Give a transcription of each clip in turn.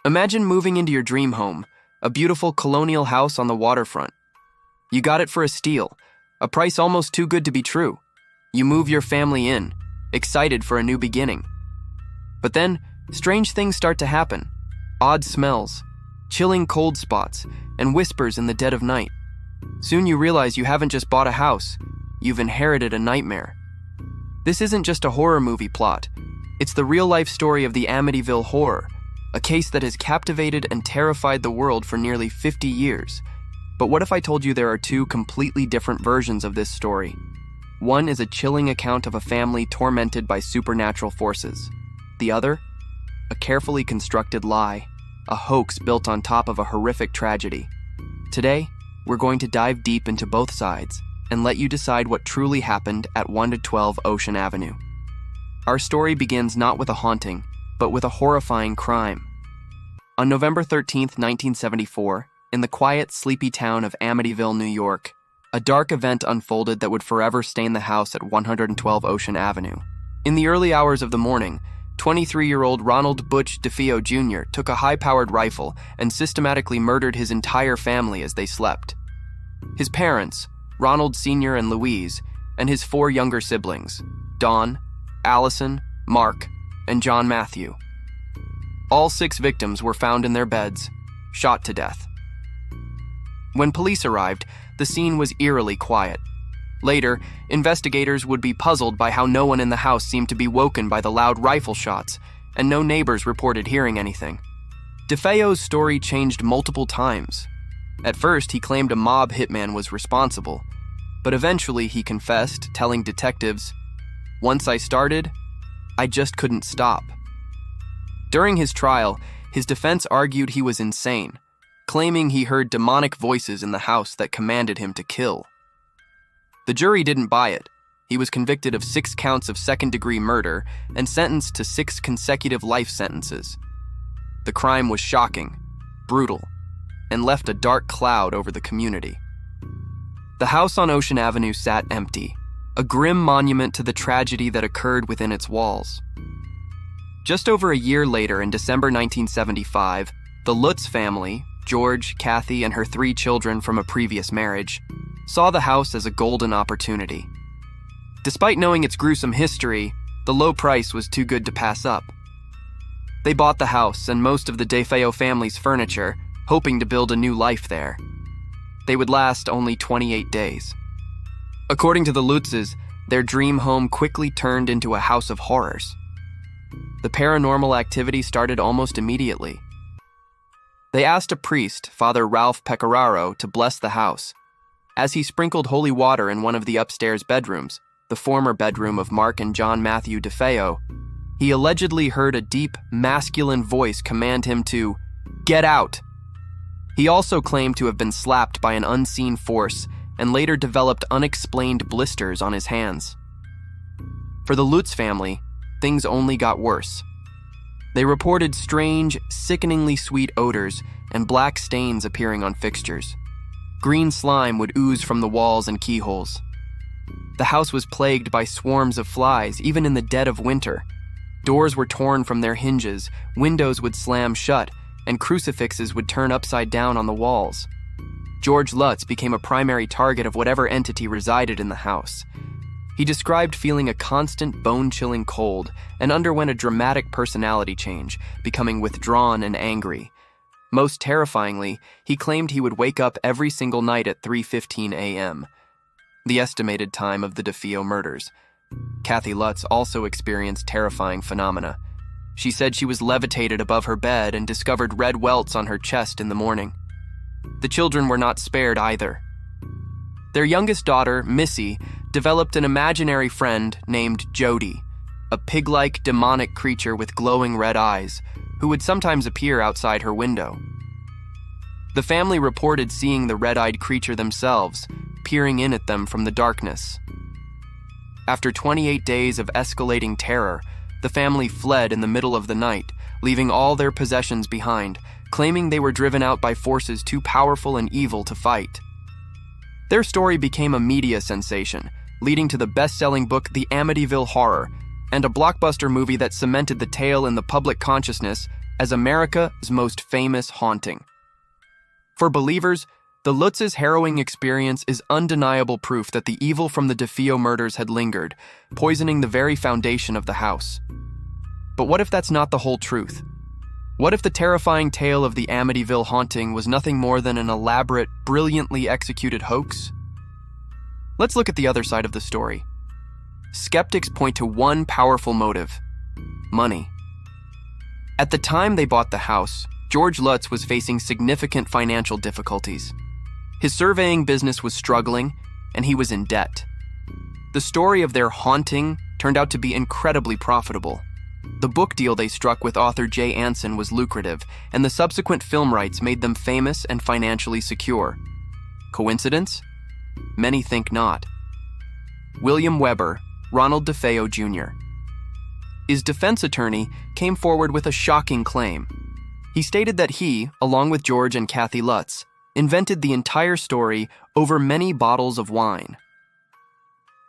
Imagine moving into your dream home, a beautiful colonial house on the waterfront. You got it for a steal, a price almost too good to be true. You move your family in, excited for a new beginning. But then, strange things start to happen. Odd smells, chilling cold spots, and whispers in the dead of night. Soon you realize you haven't just bought a house, you've inherited a nightmare. This isn't just a horror movie plot. It's the real-life story of the Amityville Horror, a case that has captivated and terrified the world for nearly 50 years. But what if I told you there are two completely different versions of this story? One is a chilling account of a family tormented by supernatural forces. The other? A carefully constructed lie, a hoax built on top of a horrific tragedy. Today, we're going to dive deep into both sides and let you decide what truly happened at 1-12 Ocean Avenue. Our story begins not with a haunting, but with a horrifying crime. On November 13, 1974, in the quiet, sleepy town of Amityville, New York, a dark event unfolded that would forever stain the house at 112 Ocean Avenue. In the early hours of the morning, 23-year-old Ronald Butch DeFeo Jr. took a high-powered rifle and systematically murdered his entire family as they slept. His parents, Ronald Sr. and Louise, and his 4 younger siblings, Dawn, Allison, Mark, and John Matthew. All 6 victims were found in their beds, shot to death. When police arrived, the scene was eerily quiet. Later, investigators would be puzzled by how no one in the house seemed to be woken by the loud rifle shots, and no neighbors reported hearing anything. DeFeo's story changed multiple times. At first, he claimed a mob hitman was responsible, but eventually he confessed, telling detectives, "Once I started, I just couldn't stop." During his trial, his defense argued he was insane, claiming he heard demonic voices in the house that commanded him to kill. The jury didn't buy it. He was convicted of 6 counts of second-degree murder and sentenced to 6 consecutive life sentences. The crime was shocking, brutal, and left a dark cloud over the community. The house on Ocean Avenue sat empty, a grim monument to the tragedy that occurred within its walls. Just over a year later, in December 1975, the Lutz family, George, Kathy, and her 3 children from a previous marriage, saw the house as a golden opportunity. Despite knowing its gruesome history, the low price was too good to pass up. They bought the house and most of the DeFeo family's furniture, hoping to build a new life there. They would last only 28 days. According to the Lutzes, their dream home quickly turned into a house of horrors. The paranormal activity started almost immediately. They asked a priest, Father Ralph Pecoraro, to bless the house. As he sprinkled holy water in one of the upstairs bedrooms, the former bedroom of Mark and John Matthew DeFeo, he allegedly heard a deep, masculine voice command him to "Get out!" He also claimed to have been slapped by an unseen force and later developed unexplained blisters on his hands. For the Lutz family, things only got worse. They reported strange, sickeningly sweet odors and black stains appearing on fixtures. Green slime would ooze from the walls and keyholes. The house was plagued by swarms of flies, even in the dead of winter. Doors were torn from their hinges, windows would slam shut, and crucifixes would turn upside down on the walls. George Lutz became a primary target of whatever entity resided in the house. He described feeling a constant bone-chilling cold and underwent a dramatic personality change, becoming withdrawn and angry. Most terrifyingly, he claimed he would wake up every single night at 3:15 a.m., the estimated time of the DeFeo murders. Kathy Lutz also experienced terrifying phenomena. She said she was levitated above her bed and discovered red welts on her chest in the morning. The children were not spared either. Their youngest daughter, Missy, developed an imaginary friend named Jody, a pig-like demonic creature with glowing red eyes, who would sometimes appear outside her window. The family reported seeing the red-eyed creature themselves, peering in at them from the darkness. After 28 days of escalating terror, the family fled in the middle of the night, leaving all their possessions behind, claiming they were driven out by forces too powerful and evil to fight. Their story became a media sensation, leading to the best-selling book The Amityville Horror, and a blockbuster movie that cemented the tale in the public consciousness as America's most famous haunting. For believers, the Lutz's harrowing experience is undeniable proof that the evil from the DeFeo murders had lingered, poisoning the very foundation of the house. But what if that's not the whole truth? What if the terrifying tale of the Amityville haunting was nothing more than an elaborate, brilliantly executed hoax? Let's look at the other side of the story. Skeptics point to one powerful motive: money. At the time they bought the house, George Lutz was facing significant financial difficulties. His surveying business was struggling, and he was in debt. The story of their haunting turned out to be incredibly profitable. The book deal they struck with author Jay Anson was lucrative, and the subsequent film rights made them famous and financially secure. Coincidence? Many think not. William Weber, Ronald DeFeo Jr. His defense attorney came forward with a shocking claim. He stated that he, along with George and Kathy Lutz, invented the entire story over many bottles of wine.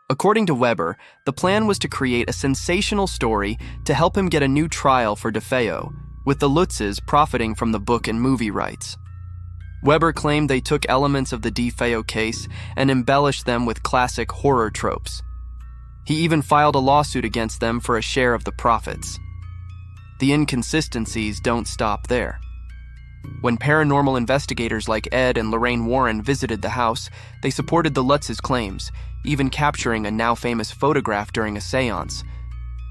According to Weber, the plan was to create a sensational story to help him get a new trial for DeFeo, with the Lutzes profiting from the book and movie rights. Weber claimed they took elements of the DeFeo case and embellished them with classic horror tropes. He even filed a lawsuit against them for a share of the profits. The inconsistencies don't stop there. When paranormal investigators like Ed and Lorraine Warren visited the house, they supported the Lutz's claims, even capturing a now-famous photograph during a seance.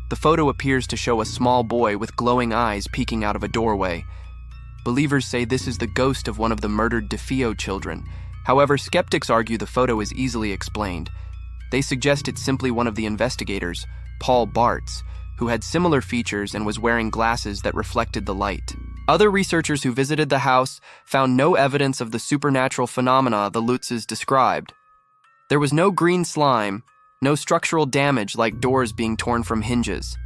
The photo appears to show a small boy with glowing eyes peeking out of a doorway. Believers say this is the ghost of one of the murdered DeFeo children. However, skeptics argue the photo is easily explained. They suggest it's simply one of the investigators, Paul Bartz, who had similar features and was wearing glasses that reflected the light. Other researchers who visited the house found no evidence of the supernatural phenomena the Lutzes described. There was no green slime, no structural damage like doors being torn from hinges.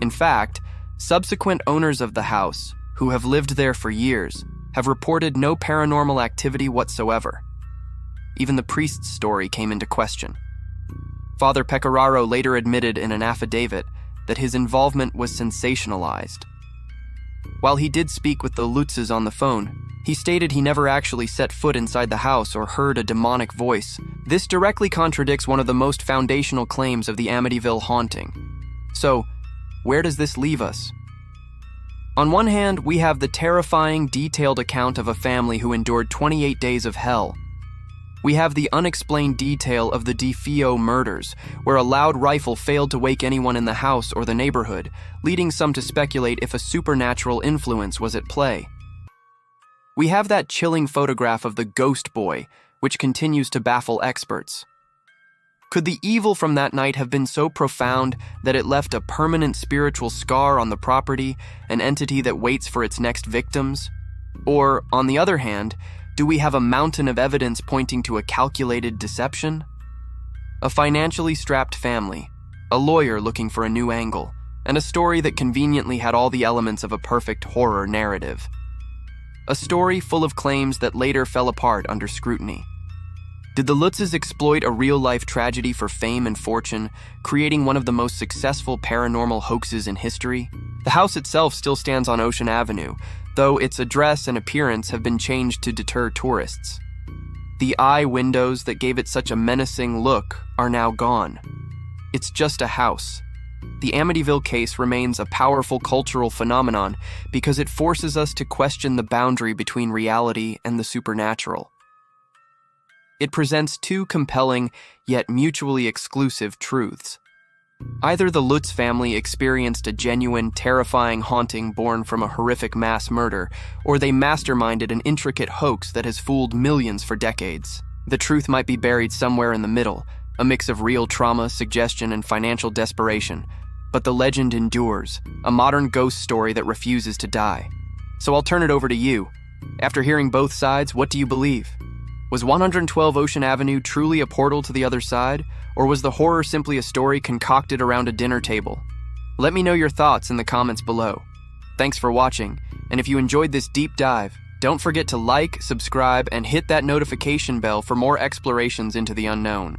In fact, subsequent owners of the house, who have lived there for years, have reported no paranormal activity whatsoever. Even the priest's story came into question. Father Pecoraro later admitted in an affidavit that his involvement was sensationalized. While he did speak with the Lutzes on the phone, he stated he never actually set foot inside the house or heard a demonic voice. This directly contradicts one of the most foundational claims of the Amityville haunting. So, where does this leave us? On one hand, we have the terrifying, detailed account of a family who endured 28 days of hell. We have the unexplained detail of the DeFeo murders, where a loud rifle failed to wake anyone in the house or the neighborhood, leading some to speculate if a supernatural influence was at play. We have that chilling photograph of the ghost boy, which continues to baffle experts. Could the evil from that night have been so profound that it left a permanent spiritual scar on the property, an entity that waits for its next victims? Or, on the other hand, do we have a mountain of evidence pointing to a calculated deception? A financially strapped family, a lawyer looking for a new angle, and a story that conveniently had all the elements of a perfect horror narrative. A story full of claims that later fell apart under scrutiny. Did the Lutzes exploit a real-life tragedy for fame and fortune, creating one of the most successful paranormal hoaxes in history? The house itself still stands on Ocean Avenue, though its address and appearance have been changed to deter tourists. The eye windows that gave it such a menacing look are now gone. It's just a house. The Amityville case remains a powerful cultural phenomenon because it forces us to question the boundary between reality and the supernatural. It presents two compelling, yet mutually exclusive truths. Either the Lutz family experienced a genuine, terrifying haunting born from a horrific mass murder, or they masterminded an intricate hoax that has fooled millions for decades. The truth might be buried somewhere in the middle, a mix of real trauma, suggestion, and financial desperation. But the legend endures, a modern ghost story that refuses to die. So I'll turn it over to you. After hearing both sides, what do you believe? Was 112 Ocean Avenue truly a portal to the other side, or was the horror simply a story concocted around a dinner table? Let me know your thoughts in the comments below. Thanks for watching, and if you enjoyed this deep dive, don't forget to like, subscribe, and hit that notification bell for more explorations into the unknown.